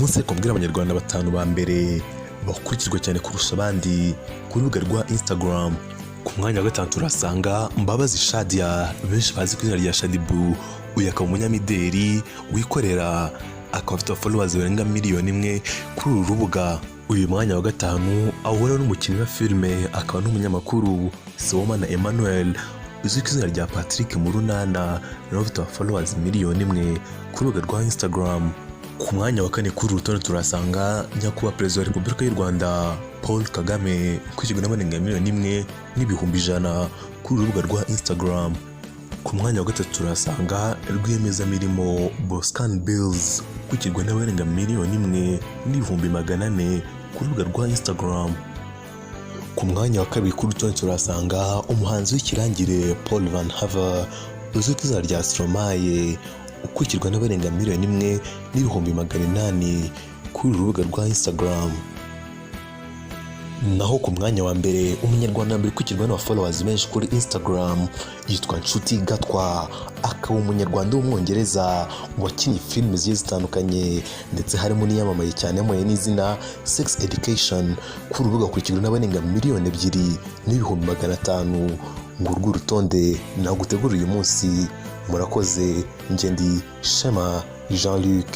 munsi kubwira abanyarwanda batanu ba mbere bakurikirwa cyane kurusha abandi ku rubuga rwa Instagram. Ku mwanya wa gatanu turasanga Mbabazi Shadia, benshi bazi ku izina rya Shadibu. Uyu akaba umunyamideli wikorera, akaba afite followers barenga miliyoni imwe kuri uru rubuga. Uyu mwanya wa gatanu ahura n'umukinnyi wa filime akaba n'umunyamakuru Sibomana Emmanuel uzwi ku izina rya Patrick mu Rwandans, nawe afite followers miliyoni imwe ku rubuga rwa Instagram. Ku mwanya wa kane kuri rutonde turasanga nyakubahwa Perezida wa Repubulika y'u Rwanda Paul Kagame, ukurikiwe n'abarenga miliyoni imwe n'ibihumbi 100 kuri urubuga rwa Instagram. Ku mwanya wa gatatu turasanga rwiyemezamirimo Boscan Bills, ukurikiwe n'abarenga miliyoni imwe n'ibihumbi 400 ku rubuga rwa Instagram. Ku mwanya wa kabiri kuri rutonde turasanga umuhanzi w'ikirangire Paul Van Haver, uzwi ku izina rya Stromae, ukurikirwa n'abarenga miliyoni imwe n'ibihumbi 800 kuri urubuga rwa Instagram. Naho ku mwanya wa mbere umunyarwanda mbere ukurikirwa n'aba followers benshi kuri Instagram yitwa Nshuti Gatwa, akaba umunyarwanda w'umwongereza wakinnye filime zigiye zitandukanye ndetse harimo n'iyamamaye cyane yamuye n'izina Sex Education. Kuri urubuga ukurikirwa n'abarenga miliyoni 2 n'ibihumbi 500. ngo urwo rutonde nagutegura uyu munsi. Murakoze, njye ndi Shema Jean-Luc.